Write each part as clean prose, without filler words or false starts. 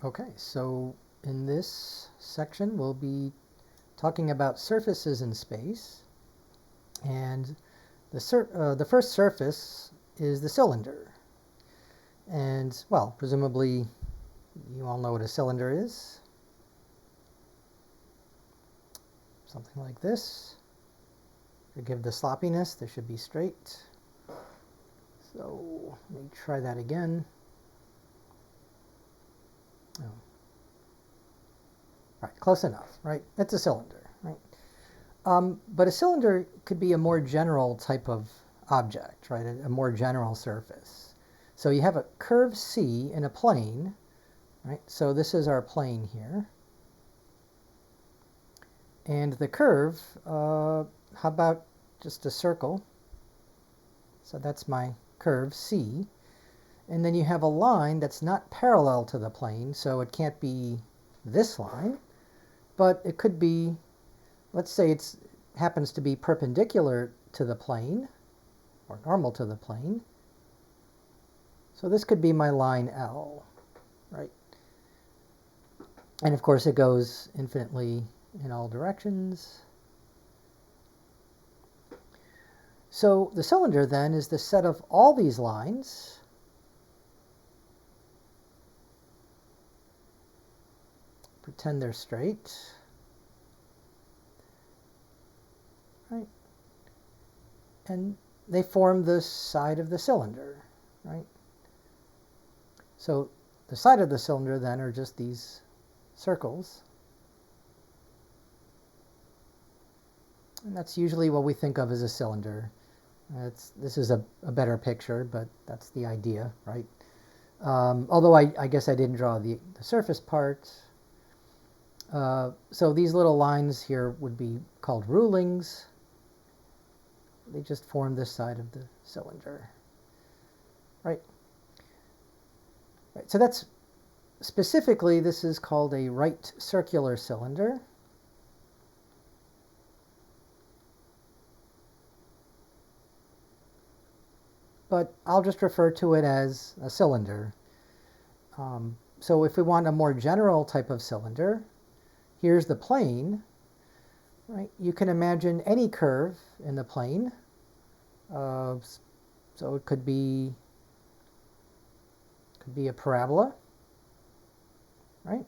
Okay, so in this section we'll be talking about surfaces in space, and the first surface is the cylinder. And, well, presumably you all know what a cylinder is. Something like this. Forgive the sloppiness, this should be straight. So let me try that again. Oh. Right, close enough, right? It's a cylinder, right? But a cylinder could be a more general type of object, right? A more general surface. So you have a curve C in a plane, right? So this is our plane here. And the curve, how about just a circle? So that's my curve C. And then you have a line that's not parallel to the plane, so it can't be this line, but it could be, let's say it happens to be perpendicular to the plane, or normal to the plane. So this could be my line L, right? And of course it goes infinitely in all directions. So the cylinder then is the set of all these lines pretend they're straight, right? And they form the side of the cylinder, right? So the side of the cylinder then are just these circles. And that's usually what we think of as a cylinder. This is a better picture, but that's the idea, right? Although I guess I didn't draw the surface part. So these little lines here would be called rulings. They just form this side of the cylinder, right? Right. So that's specifically, this is called a right circular cylinder. But I'll just refer to it as a cylinder. So if we want a more general type of cylinder, here's the plane, right? You can imagine any curve in the plane. So it could be a parabola, right?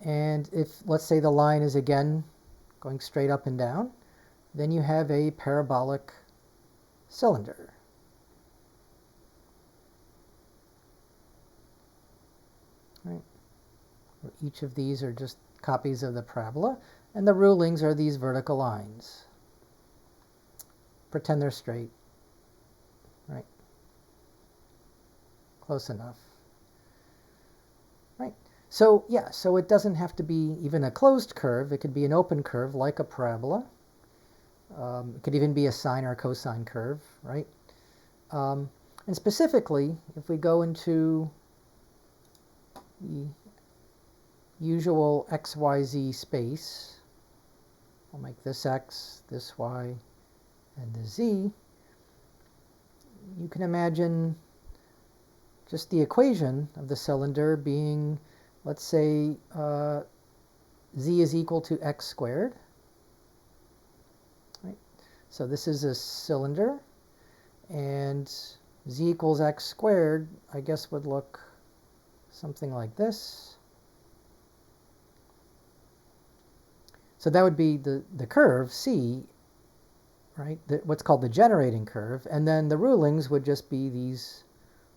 And if, let's say, the line is again going straight up and down, then you have a parabolic cylinder. Right? Where each of these are just copies of the parabola, and the rulings are these vertical lines. Pretend they're straight. Right? Close enough. Right? So, yeah, so it doesn't have to be even a closed curve. It could be an open curve like a parabola. It could even be a sine or a cosine curve, right? And specifically, if we go into the usual x, y, z space, I'll make this x, this y, and this z. You can imagine just the equation of the cylinder being, let's say, z is equal to x squared. Right? So this is a cylinder, and z equals x squared, I guess, would look something like this. So that would be the curve, C, right? What's called the generating curve. And then the rulings would just be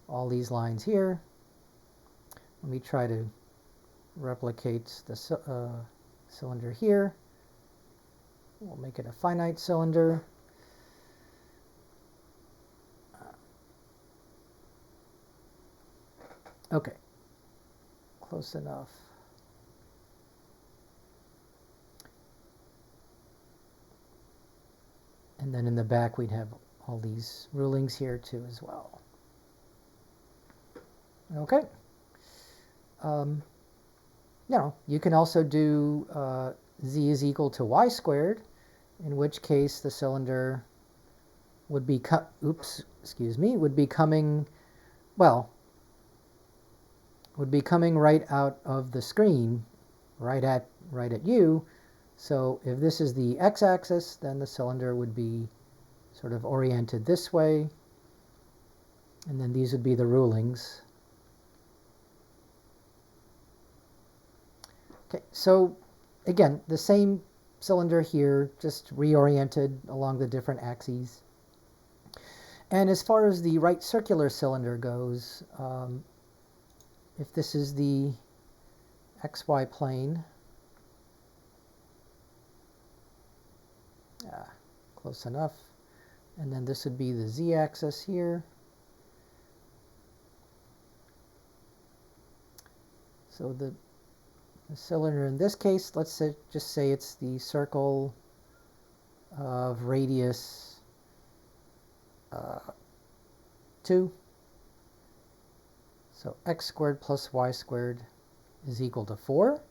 all these lines here. Let me try to replicate the cylinder here. We'll make it a finite cylinder. Okay, close enough. And then in the back we'd have all these rulings here too as well. Okay. You can also do z is equal to y squared, in which case the cylinder would be would be coming, well, would be coming right out of the screen, right at you. So if this is the x-axis, then the cylinder would be sort of oriented this way, and then these would be the rulings. Okay, so again, the same cylinder here, just reoriented along the different axes. And as far as the right circular cylinder goes, if this is the xy plane, close enough, and then this would be the z-axis here. So the cylinder in this case, let's just say it's the circle of radius 2. So x squared plus y squared is equal to 4.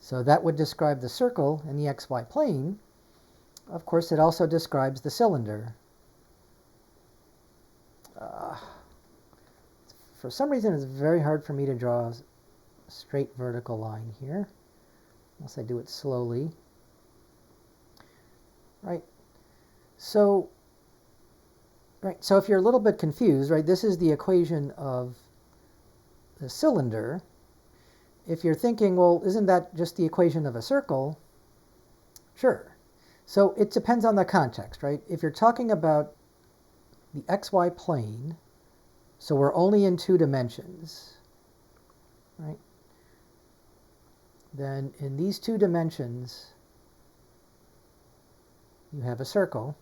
So that would describe the circle in the xy plane. Of course, it also describes the cylinder. For some reason, it's very hard for me to draw a straight vertical line here, unless I do it slowly. Right. So if you're a little bit confused, right, this is the equation of the cylinder. If you're thinking, well, isn't that just the equation of a circle? Sure. So it depends on the context, right? If you're talking about the xy plane, so we're only in 2 dimensions, right? Then in these 2 dimensions, you have a circle,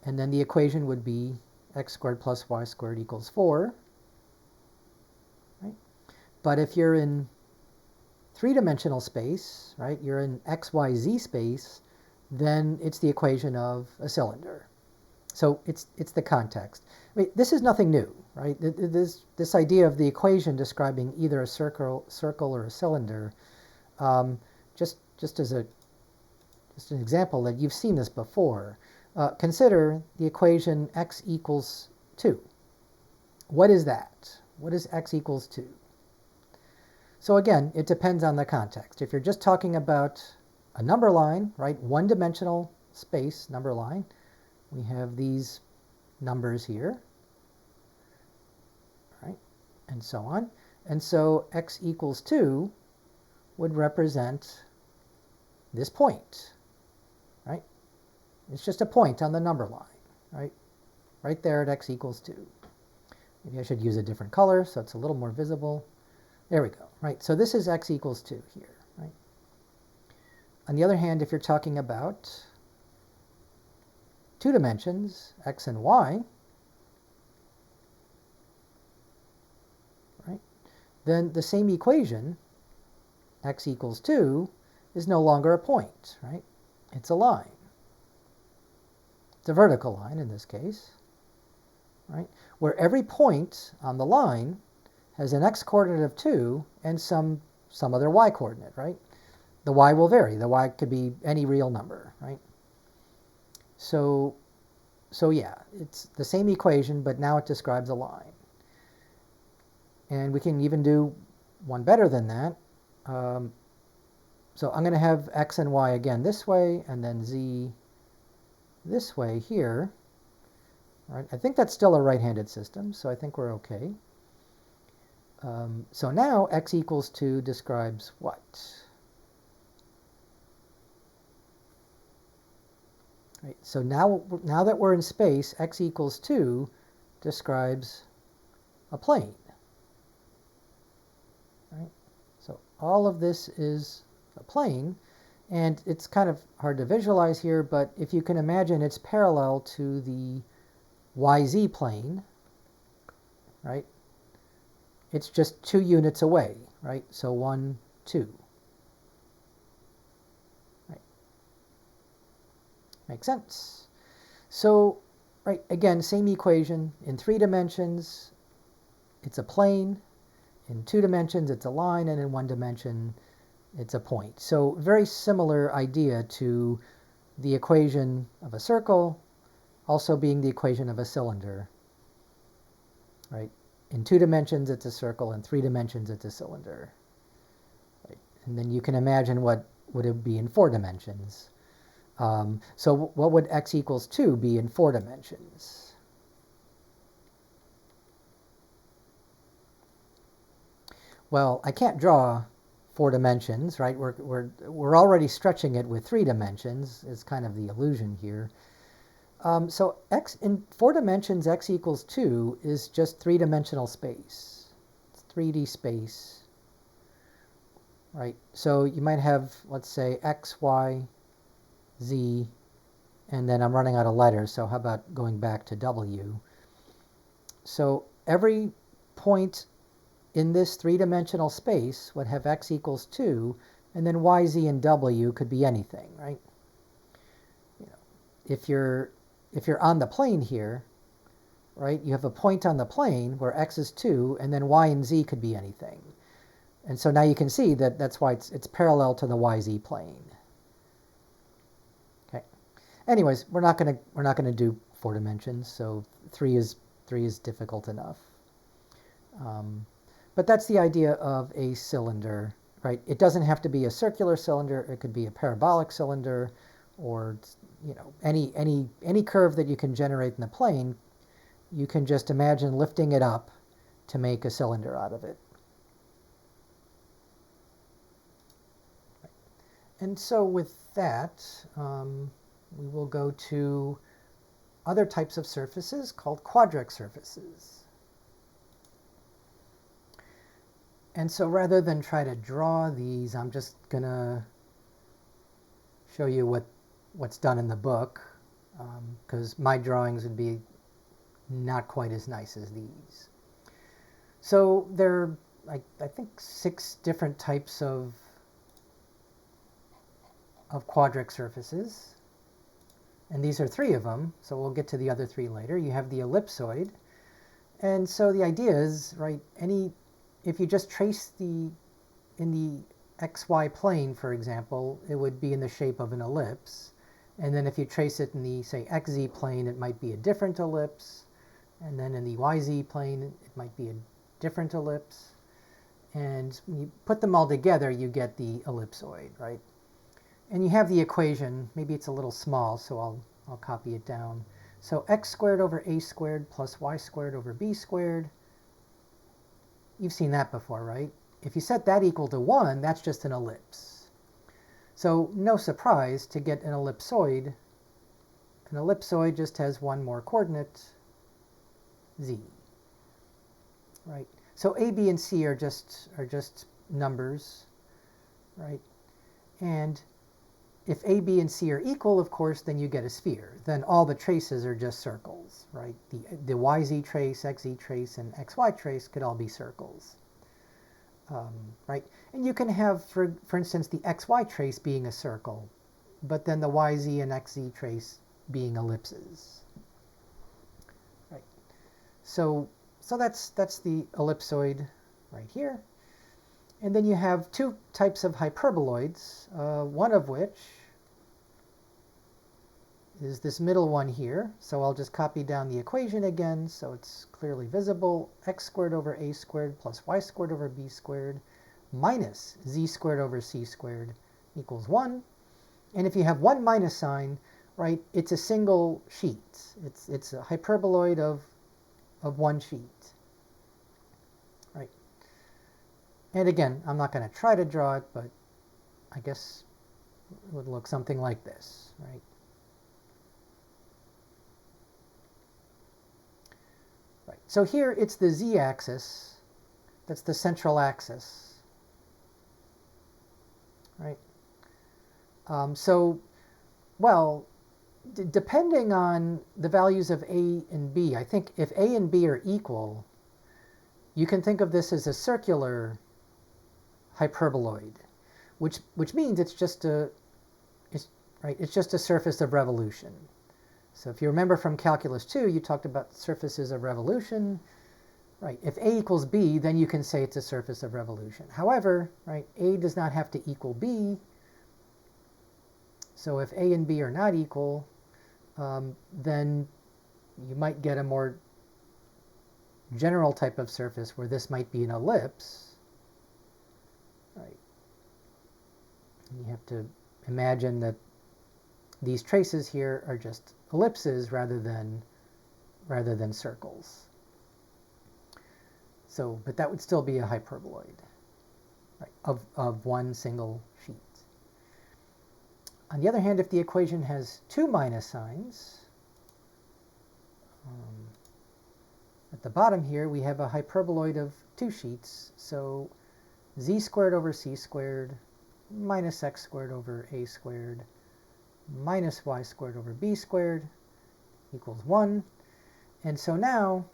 and then the equation would be x squared plus y squared equals 4. Right? But if you're in 3-dimensional space, right, you're in x, y, z space, then it's the equation of a cylinder. So it's the context. I mean, this is nothing new, right? This idea of the equation describing either a circle or a cylinder, just as an example that you've seen this before. Consider the equation x equals 2. What is that? What is x equals 2? So again, it depends on the context. If you're just talking about a number line, right, 1-dimensional space number line, we have these numbers here, right, and so on. And so x equals 2 would represent this point, right? It's just a point on the number line, right there at x equals 2. Maybe I should use a different color so it's a little more visible. There we go, right? So this is x equals 2 here, right? On the other hand, if you're talking about 2 dimensions, x and y, right, then the same equation, x equals 2, is no longer a point, right? It's a line. It's a vertical line in this case, right? Where every point on the line has an x-coordinate of 2 and some other y-coordinate, right? The y will vary. The y could be any real number, right? So yeah, it's the same equation, but now it describes a line. And we can even do one better than that. So I'm going to have x and y again this way, and then z this way here. Right? I think that's still a right-handed system, so I think we're okay. So now x equals 2 describes what? Right, so now that we're in space, x equals 2 describes a plane. Right? So all of this is a plane, and it's kind of hard to visualize here, but if you can imagine, it's parallel to the YZ plane, right? It's just 2 units away, right? So 1, 2. Right. Makes sense. So, right, again, same equation. In 3 dimensions, it's a plane. In 2 dimensions, it's a line. And in 1 dimension, it's a point. So very similar idea to the equation of a circle, also being the equation of a cylinder, right? in 2 dimensions it's a circle, in 3 dimensions it's a cylinder. Right? And then you can imagine what would it be in 4 dimensions. So what would x equals 2 be in 4 dimensions? Well, I can't draw 4 dimensions, right? We're already stretching it with 3 dimensions, is kind of the illusion here. So x in 4 dimensions, x equals 2 is just 3-dimensional space. It's 3D space, right? So you might have, let's say, x, y, z, and then I'm running out of letters, so how about going back to w? So every point in this 3-dimensional space would have x equals 2, and then y, z, and w could be anything, right? You know, if you're on the plane here, right, you have a point on the plane where x is 2, and then y and z could be anything. And so now you can see that that's why it's parallel to the yz plane. Okay. Anyways, we're not gonna do 4 dimensions, so 3 is difficult enough. But that's the idea of a cylinder, right? It doesn't have to be a circular cylinder. It could be a parabolic cylinder, or any curve that you can generate in the plane. You can just imagine lifting it up to make a cylinder out of it. And so with that, we will go to other types of surfaces called quadric surfaces. And so rather than try to draw these, I'm just going to show you what's done in the book, because my drawings would be not quite as nice as these. So there are, I think, 6 different types of quadric surfaces. And these are 3 of them, so we'll get to the other 3 later. You have the ellipsoid. And so the idea is, right, if you just trace in the xy plane, for example, it would be in the shape of an ellipse. And then if you trace it in the, say, xz plane, it might be a different ellipse. And then in the yz plane, it might be a different ellipse. And when you put them all together, you get the ellipsoid, right? And you have the equation. Maybe it's a little small, so I'll copy it down. So x squared over a squared plus y squared over b squared. You've seen that before, right? If you set that equal to 1, that's just an ellipse. So no surprise to get an ellipsoid. An ellipsoid just has one more coordinate, z. Right? So a, b, and c are just numbers, right? And if a, b, and c are equal, of course, then you get a sphere. Then all the traces are just circles, right? The yz trace, xz trace, and xy trace could all be circles, right? And you can have, for instance, the xy trace being a circle, but then the yz and xz trace being ellipses, right? So that's the ellipsoid right here. And then you have 2 types of hyperboloids, one of which is this middle one here. So I'll just copy down the equation again so it's clearly visible. X squared over a squared plus y squared over b squared minus z squared over c squared equals 1. And if you have one minus sign, right, it's a single sheet. It's a hyperboloid of one sheet. Right. And again, I'm not going to try to draw it, but I guess it would look something like this, right? Right. So here it's the z-axis. That's the central axis, right? Well, depending on the values of a and b, I think if a and b are equal, you can think of this as a circular hyperboloid, which means it's just a surface of revolution. So if you remember from Calculus 2, you talked about surfaces of revolution. Right, if a equals b, then you can say it's a surface of revolution. However, right, a does not have to equal b. So if a and b are not equal, then you might get a more general type of surface where this might be an ellipse, right? You have to imagine that these traces here are just ellipses rather than circles. So, but that would still be a hyperboloid, right, of one single sheet. On the other hand, if the equation has two minus signs, at the bottom here we have a hyperboloid of two sheets, so z squared over c squared minus x squared over a squared minus y squared over b squared equals 1. And so now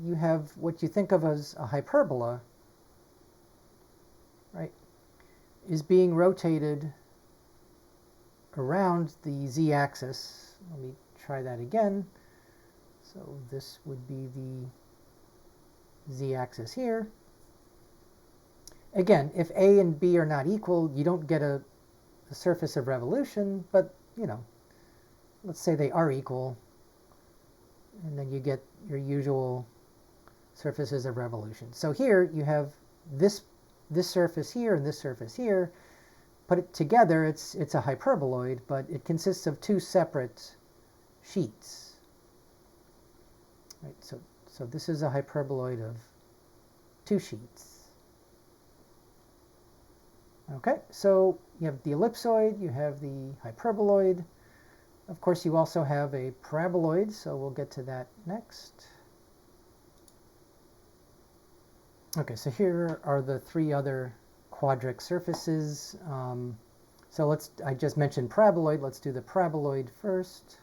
you have what you think of as a hyperbola, right, is being rotated around the z-axis. Let me try that again. So this would be the z-axis here. Again, if a and b are not equal, you don't get a surface of revolution, but, you know, let's say they are equal, and then you get your usual surfaces of revolution. So here you have this surface here and this surface here. Put it together, it's a hyperboloid, but it consists of two separate sheets. Right, so this is a hyperboloid of two sheets. Okay, so you have the ellipsoid, you have the hyperboloid. Of course, you also have a paraboloid, so we'll get to that next. Okay, so here are the three other quadric surfaces. So I just mentioned paraboloid. Let's do the paraboloid first.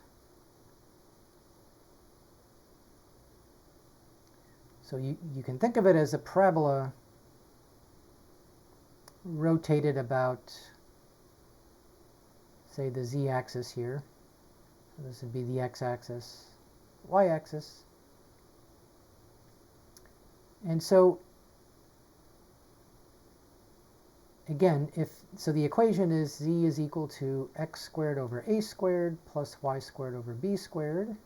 So you can think of it as a parabola rotated about, say, the z-axis here. So this would be the x-axis, y-axis. And so, again, so the equation is z is equal to x squared over a squared plus y squared over b squared.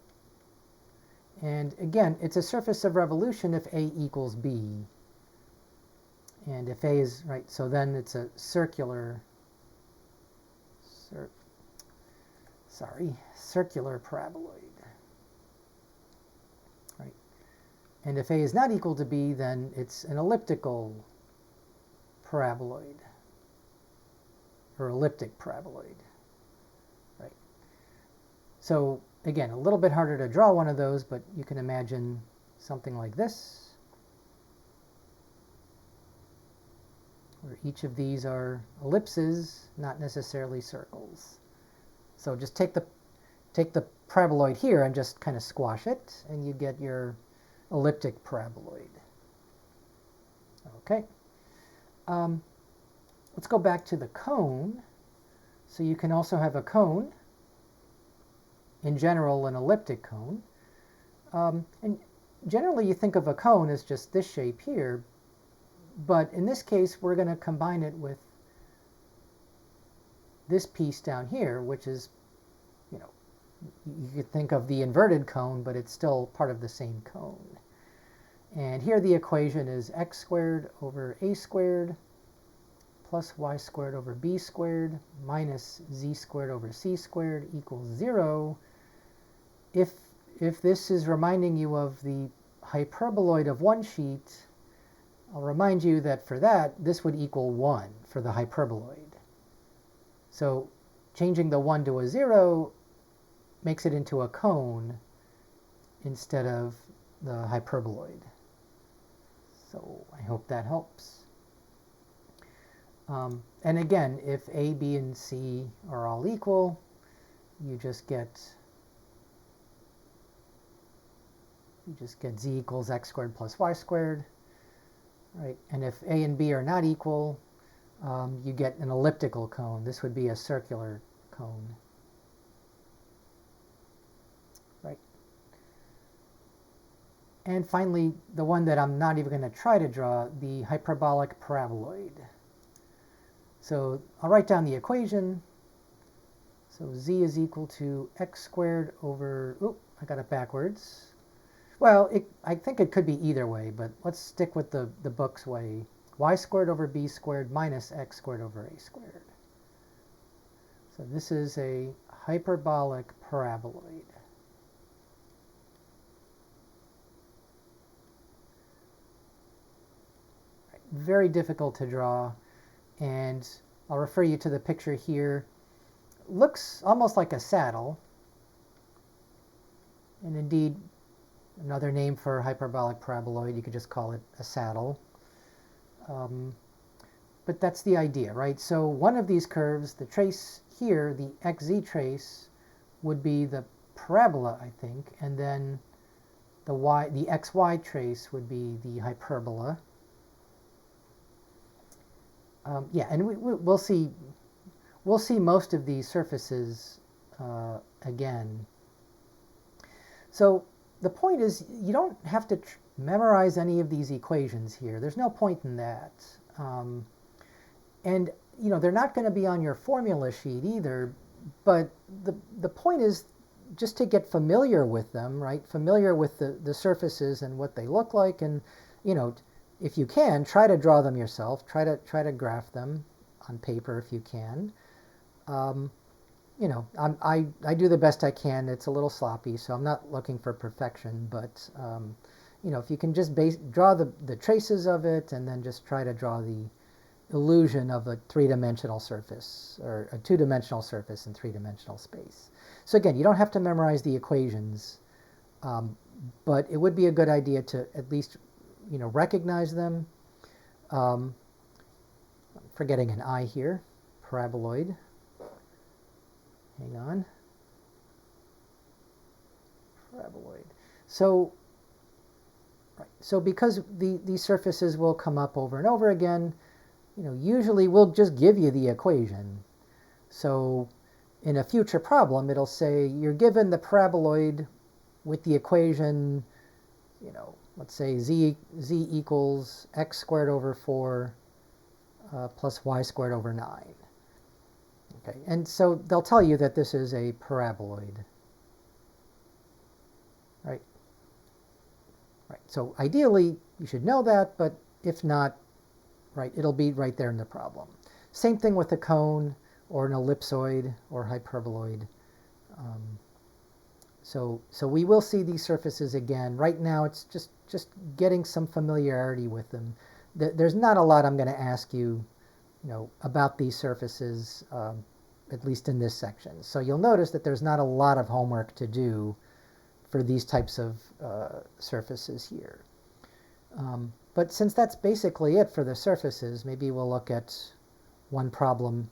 And again, it's a surface of revolution if a equals b. And if a is, right, so then it's a circular paraboloid. Right. And if a is not equal to b, then it's an elliptical paraboloid, or elliptic paraboloid. Right. So again, a little bit harder to draw one of those, but you can imagine something like this, where each of these are ellipses, not necessarily circles. So just take the paraboloid here and just kind of squash it, and you get your elliptic paraboloid. Okay. Let's go back to the cone. So you can also have a cone, in general an elliptic cone. And generally you think of a cone as just this shape here, but in this case we're going to combine it with this piece down here, which is, you know, you could think of the inverted cone, but it's still part of the same cone. And here the equation is x squared over a squared plus y squared over b squared minus z squared over c squared equals 0. If this is reminding you of the hyperboloid of one sheet, I'll remind you that for that, this would equal 1 for the hyperboloid. So changing the 1 to a 0 makes it into a cone instead of the hyperboloid. So I hope that helps. And again, if a, b, and c are all equal, you just get z equals x squared plus y squared. Right? And if a and b are not equal, you get an elliptical cone. This would be a circular cone. Right? And finally, the one that I'm not even going to try to draw, the hyperbolic paraboloid. So I'll write down the equation. So z is equal to x squared over, I got it backwards. Well, I think it could be either way, but let's stick with the book's way. Y squared over b squared minus x squared over a squared. So this is a hyperbolic paraboloid. Very difficult to draw, and I'll refer you to the picture here. Looks almost like a saddle, and indeed another name for hyperbolic paraboloid, you could just call it a saddle. But that's the idea, right? So one of these curves, the trace here, the xz trace, would be the parabola, I think, and then the xy trace would be the hyperbola. Yeah, and we'll see most of these surfaces again. So the point is, you don't have to memorize any of these equations here. There's no point in that. And they're not going to be on your formula sheet either, but the point is just to get familiar with them, right? Familiar with the surfaces and what they look like, and if you can, try to draw them yourself. Try to graph them on paper if you can. I do the best I can. It's a little sloppy, so I'm not looking for perfection, but if you can just draw the traces of it and then just try to draw the illusion of a three-dimensional surface or a two-dimensional surface in three-dimensional space. So again, you don't have to memorize the equations, but it would be a good idea to at least recognize them. I'm forgetting an I here, paraboloid. Hang on. Paraboloid. So because these surfaces will come up over and over again, usually we'll just give you the equation. So in a future problem, it'll say you're given the paraboloid with the equation, let's say z equals x squared over 4 plus y squared over 9. Okay, and so they'll tell you that this is a paraboloid. Right? Right. So ideally, you should know that, but if not, right, it'll be right there in the problem. Same thing with a cone or an ellipsoid or hyperboloid. So we will see these surfaces again. Right now, it's just getting some familiarity with them. There's not a lot I'm going to ask you, about these surfaces, at least in this section. So you'll notice that there's not a lot of homework to do for these types of surfaces here. But since that's basically it for the surfaces, maybe we'll look at one problem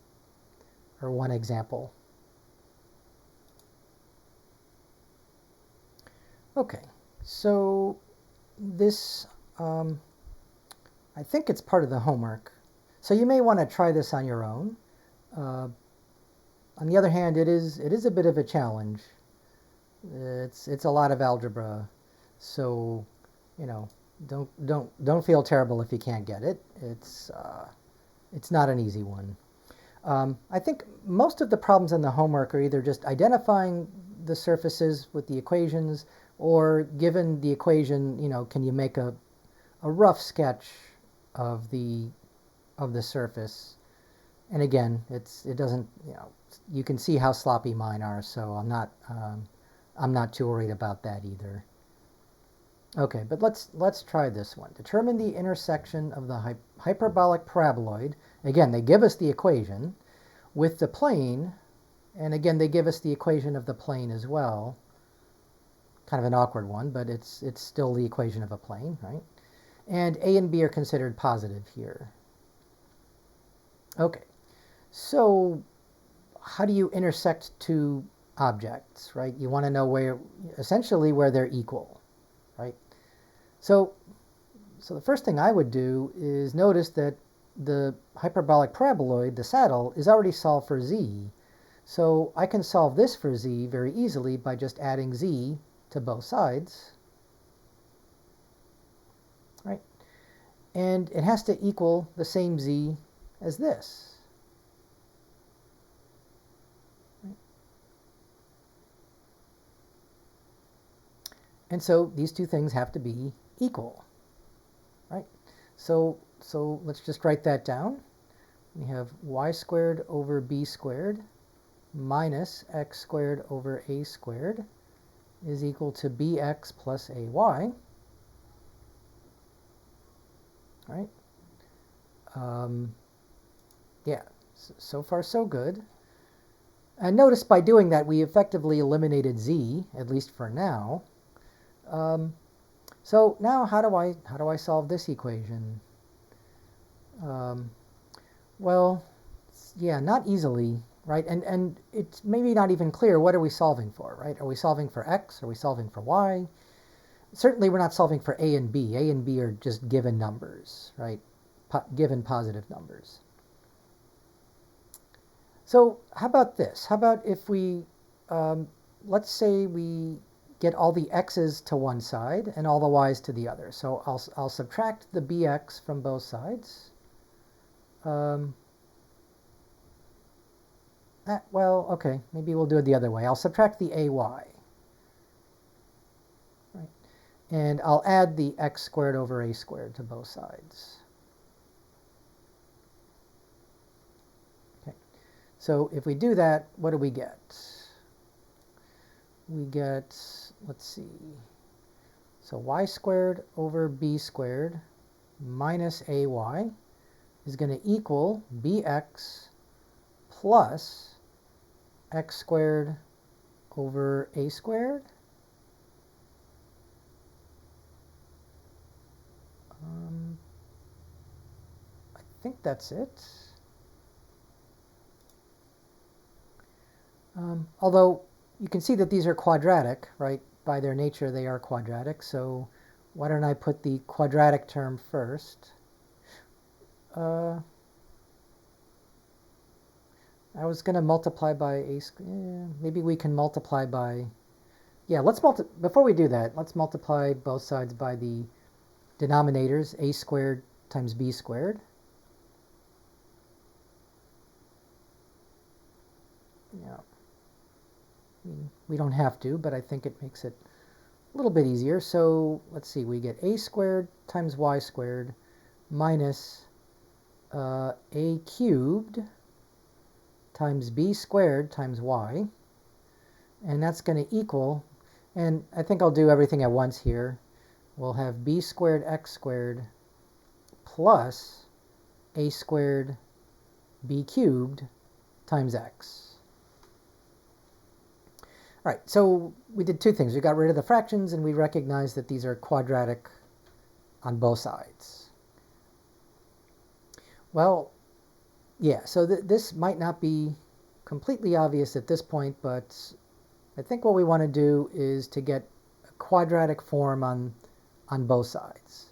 or one example. Okay, so this, I think it's part of the homework. So you may want to try this on your own. On the other hand, it is a bit of a challenge. It's a lot of algebra, so don't feel terrible if you can't get it. It's not an easy one. I think most of the problems in the homework are either just identifying the surfaces with the equations, or given the equation, can you make a rough sketch of the surface? And again, it doesn't, you can see how sloppy mine are, so I'm not too worried about that either. Okay, but let's try this one. Determine the intersection of the hyperbolic paraboloid. Again, they give us the equation with the plane, and again, they give us the equation of the plane as well. Kind of an awkward one, but it's still the equation of a plane, right? And A and B are considered positive here. Okay, so how do you intersect two objects, right? You want to know essentially where they're equal, right? So the first thing I would do is notice that the hyperbolic paraboloid, the saddle, is already solved for z. So I can solve this for z very easily by just adding z to both sides, right? And it has to equal the same z as this. And so these two things have to be equal, right? So let's just write that down. We have y squared over b squared minus x squared over a squared is equal to bx plus ay, right? Yeah, so far so good. And notice by doing that we effectively eliminated z, at least for now. So now how do I solve this equation? Well, yeah, not easily, right? And it's maybe not even clear what are we solving for, right? Are we solving for x? Are we solving for y? Certainly we're not solving for a and b. A and b are just given numbers, right? Given positive numbers. So how about this? How about if we, let's say we get all the x's to one side and all the y's to the other. So I'll subtract the bx from both sides. Well, okay, maybe we'll do it the other way. I'll subtract the ay. Right? And I'll add the x squared over a squared to both sides. Okay, so if we do that, what do we get? We get, let's see, so y squared over b squared minus ay is going to equal bx plus x squared over a squared. I think that's it. Although you can see that these are quadratic, right? By their nature, they are quadratic. So why don't I put the quadratic term first? I was going to multiply by a squared. Maybe we can multiply by, yeah, before we do that, let's multiply both sides by the denominators, a squared times b squared. Yeah. I mean, we don't have to, but I think it makes it a little bit easier. So let's see, we get a squared times y squared minus a cubed times b squared times y. And that's going to equal, and I think I'll do everything at once here. We'll have b squared x squared plus a squared b cubed times x. All right, so we did two things. We got rid of the fractions, and we recognized that these are quadratic on both sides. Well, yeah, so this might not be completely obvious at this point, but I think what we want to do is to get a quadratic form on both sides.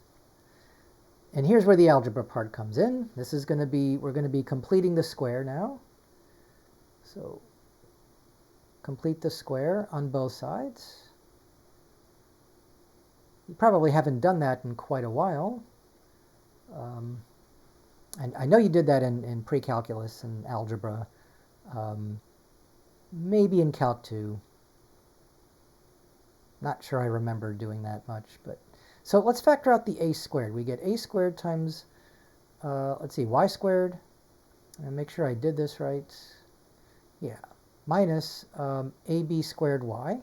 And here's where the algebra part comes in. This is going to be, we're going to be completing the square now. So complete the square on both sides. You probably haven't done that in quite a while. And I know you did that in pre-calculus and algebra, maybe in Calc 2. Not sure I remember doing that much, but so let's factor out the a squared. We get a squared times, let's see, y squared, and make sure I did this right. Yeah, minus ab squared y.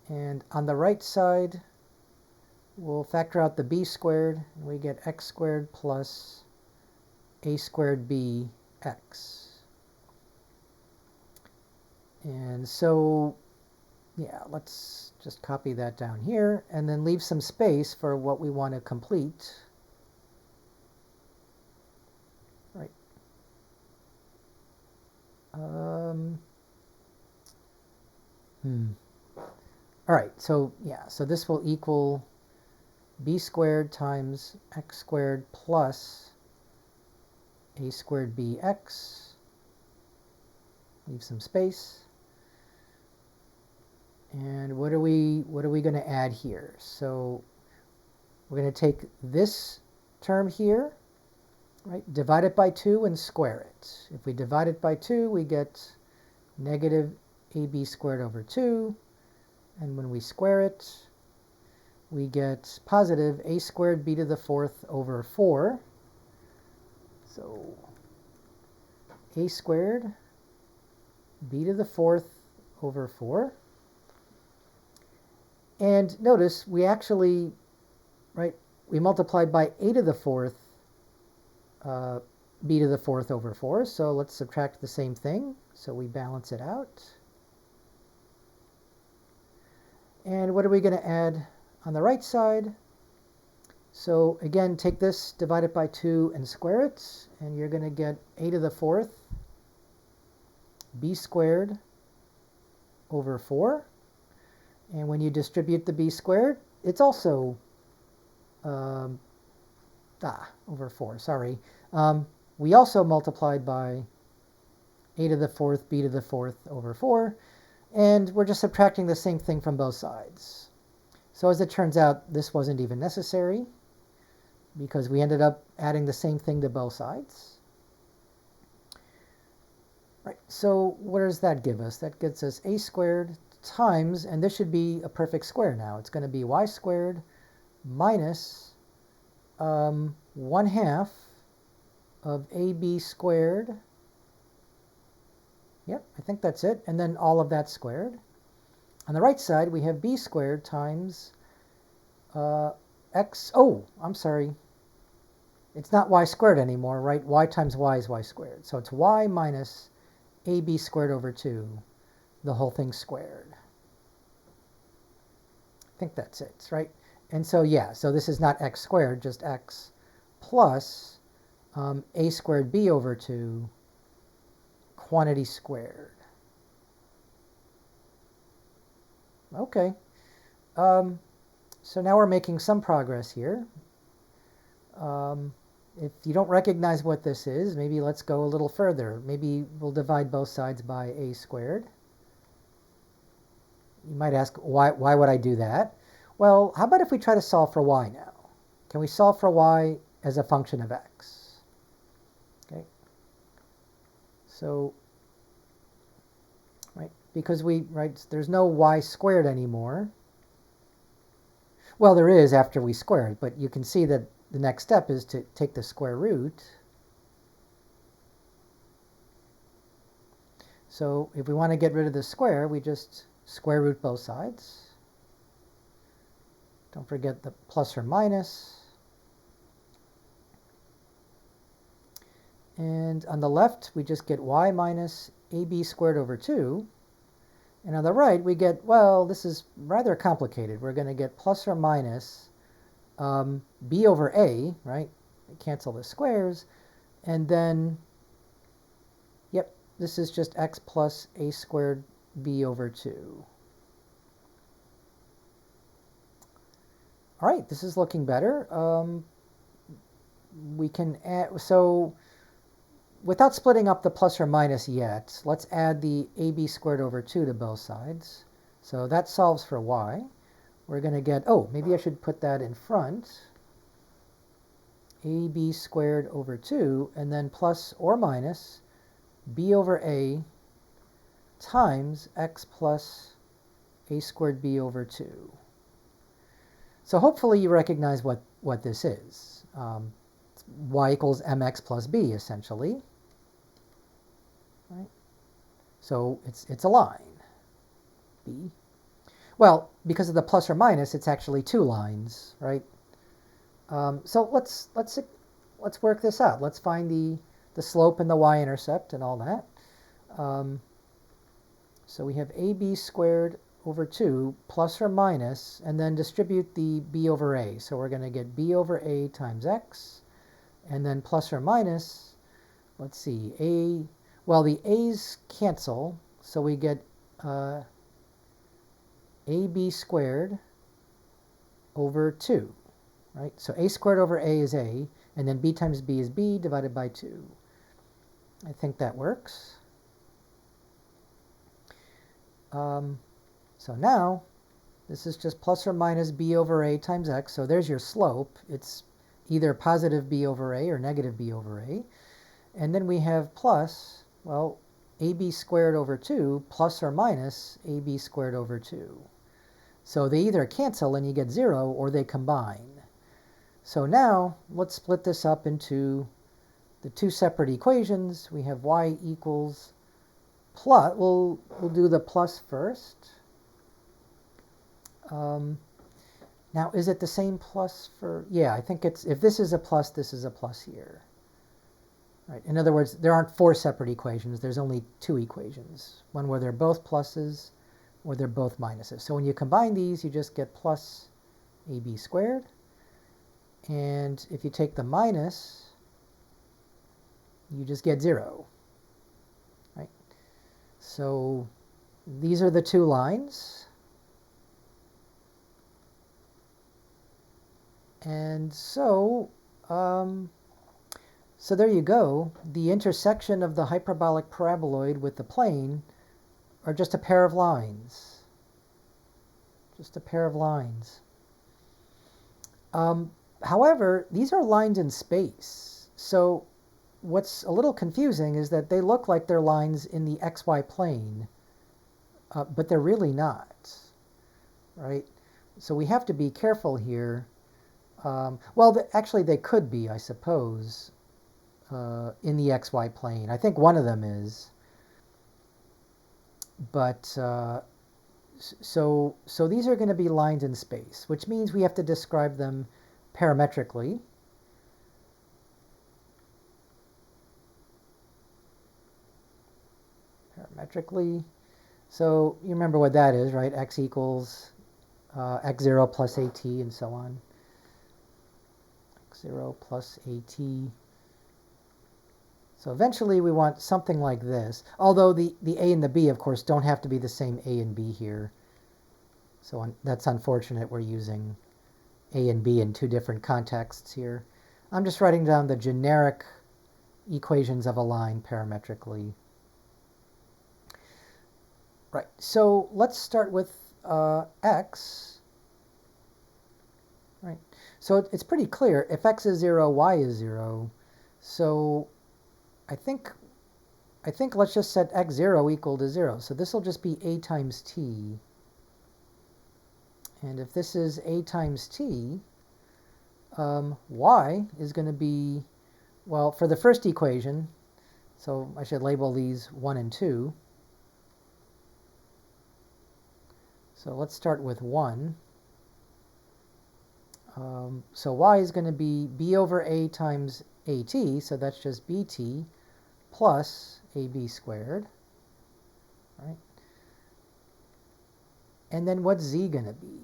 And on the right side, we'll factor out the b squared, and we get x squared plus a squared b x. And so, yeah, let's just copy that down here, and then leave some space for what we want to complete. Right. All right, so yeah, so this will equal b squared times x squared plus a squared bx. Leave some space. And what are we going to add here? So we're going to take this term here, right? Divide it by 2 and square it. If we divide it by 2, we get negative ab squared over 2. And when we square it, we get positive a squared b to the fourth over 4. So a squared b to the fourth over 4. And notice we actually, right, we multiplied by a to the fourth b to the fourth over 4. So let's subtract the same thing. So we balance it out. And what are we going to add on the right side? So again, take this, divide it by 2, and square it. And you're going to get a to the fourth b squared over 4. And when you distribute the b squared, it's also over 4, sorry. We also multiplied by a to the fourth b to the fourth over 4. And we're just subtracting the same thing from both sides. So as it turns out, this wasn't even necessary because we ended up adding the same thing to both sides. Right, so what does that give us? That gets us a squared times, and this should be a perfect square now. It's going to be y squared minus 1/2 of ab squared. Yep, I think that's it. And then all of that squared. On the right side, we have b squared times x. Oh, I'm sorry. It's not y squared anymore, right? Y times y is y squared. So it's y minus ab squared over 2, the whole thing squared. I think that's it, right? And so, yeah, so this is not x squared, just x plus a squared b over 2 quantity squared. Okay. So now we're making some progress here. If you don't recognize what this is, maybe let's go a little further. Maybe we'll divide both sides by a squared. You might ask, why would I do that? Well, how about if we try to solve for y now? Can we solve for y as a function of x? Okay. So, right, because there's no y squared anymore. Well, there is after we square it, but you can see that the next step is to take the square root. So if we want to get rid of the square, we just square root both sides. Don't forget the plus or minus. And on the left, we just get y minus ab squared over 2. And on the right, we get, well, this is rather complicated. We're going to get plus or minus b over a, right? Cancel the squares. And then, yep, this is just x plus a squared b over 2. All right, this is looking better. We can add, so without splitting up the plus or minus yet, let's add the ab squared over 2 to both sides. So that solves for y. We're going to get, oh, maybe I should put that in front. ab squared over 2, and then plus or minus b over a times x plus a squared b over 2. So hopefully you recognize what this is. Y equals mx plus b, essentially. Right? So it's a line, b. Well, because of the plus or minus, it's actually 2 lines, right? So let's work this out. Let's find the slope and the y-intercept and all that. So we have ab squared over 2 plus or minus, and then distribute the b over a. So we're going to get b over a times x, and then plus or minus, let's see, well, the a's cancel, so we get ab squared over 2, right? So a squared over a is a, and then b times b is b divided by 2. I think that works. So now, this is just plus or minus b over a times x. So there's your slope. It's either positive b over a or negative b over a. And then we have plus, well, ab squared over 2 plus or minus ab squared over 2. So they either cancel and you get 0, or they combine. So now let's split this up into the two separate equations. We have y equals plus, we'll do the plus first. Now, is it the same plus for, yeah, I think it's, if this is a plus, this is a plus here. Right. In other words, there aren't 4 separate equations, there's only 2 equations. One where they're both pluses, or they're both minuses. So when you combine these, you just get plus ab squared. And if you take the minus, you just get 0. Right? So these are the 2 lines. And so, so there you go. The intersection of the hyperbolic paraboloid with the plane are just a pair of lines. Just a pair of lines. However, these are lines in space. So what's a little confusing is that they look like they're lines in the xy plane, but they're really not. Right? So we have to be careful here. Well, actually, they could be, I suppose, in the xy plane. I think one of them is. But so these are going to be lines in space, which means we have to describe them parametrically. So you remember what that is, right? X equals x0 plus at and so on. X0 plus at. So eventually we want something like this, although the a and the b, of course, don't have to be the same a and b here. So that's unfortunate. We're using a and b in 2 different contexts here. I'm just writing down the generic equations of a line parametrically. Right, so let's start with x. Right, so it's pretty clear. If x is 0, y is 0. So I think let's just set x0 equal to 0. So this will just be a times t. And if this is a times t, y is going to be, well, for the first equation, so I should label these 1 and 2. So let's start with 1. So y is going to be b over a times at, so that's just bt plus ab squared. Right? And then what's z going to be?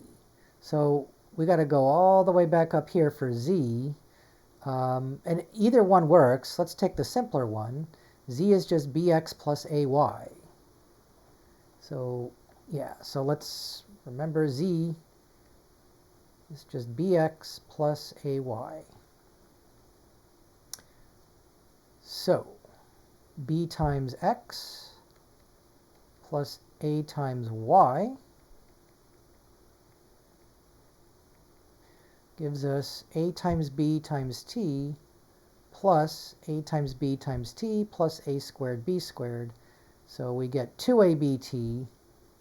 So we got to go all the way back up here for z. And either one works. Let's take the simpler one. Z is just bx plus ay. So yeah, so let's remember z is just bx plus ay. So b times x plus a times y gives us a times b times t plus a times b times t plus a squared b squared. So we get 2abt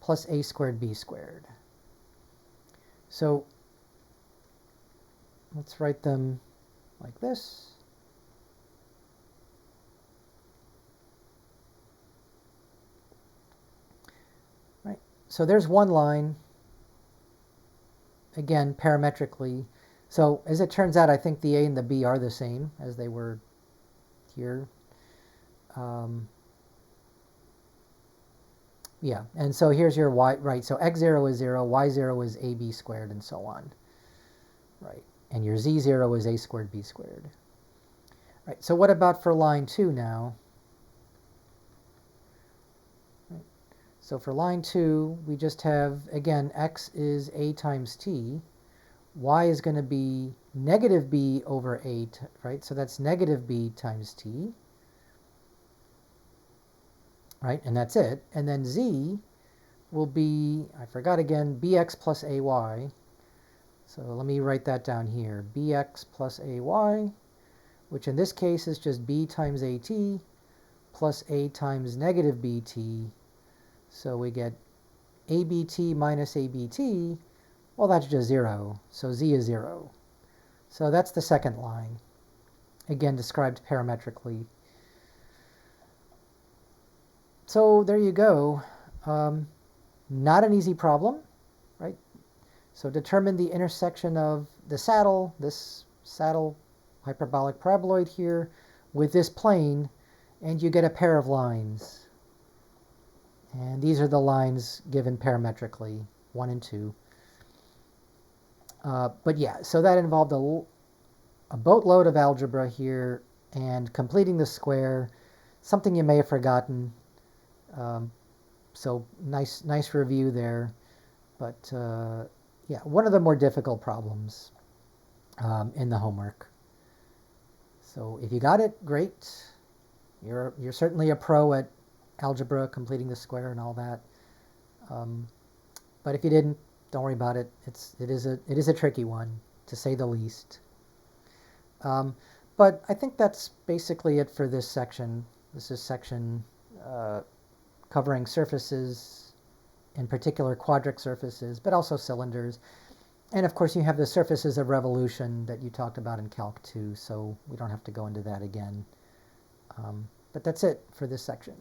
plus a squared b squared. So let's write them like this. Right. So there's one line, again, parametrically. So as it turns out, I think the a and the b are the same as they were here. Yeah, and so here's your y, right, so x0 is 0, y0 is ab squared, and so on. Right, and your z0 is a squared b squared. Right, so what about for line 2 now? Right. So for line 2, we just have, again, x is a times t. Y is going to be negative b over a, right? So that's negative b times t. Right, and that's it. And then z will be, I forgot again, bx plus ay. So let me write that down here. Bx plus ay, which in this case is just b times at plus a times negative bt. So we get abt minus abt Well, that's just 0, so z is 0. So that's the second line, again described parametrically. So there you go. Not an easy problem, right? So determine the intersection of the saddle, this saddle hyperbolic paraboloid here, with this plane, and you get a pair of lines. And these are the lines given parametrically, 1 and 2. But yeah, so that involved a boatload of algebra here and completing the square, something you may have forgotten. So nice review there. But yeah, one of the more difficult problems in the homework. So if you got it, great. You're certainly a pro at algebra, completing the square and all that. But if you didn't, don't worry about it. It is a tricky one, to say the least. But I think that's basically it for this section. This is section covering surfaces, in particular quadric surfaces, but also cylinders. And of course you have the surfaces of revolution that you talked about in Calc 2, so we don't have to go into that again. But that's it for this section.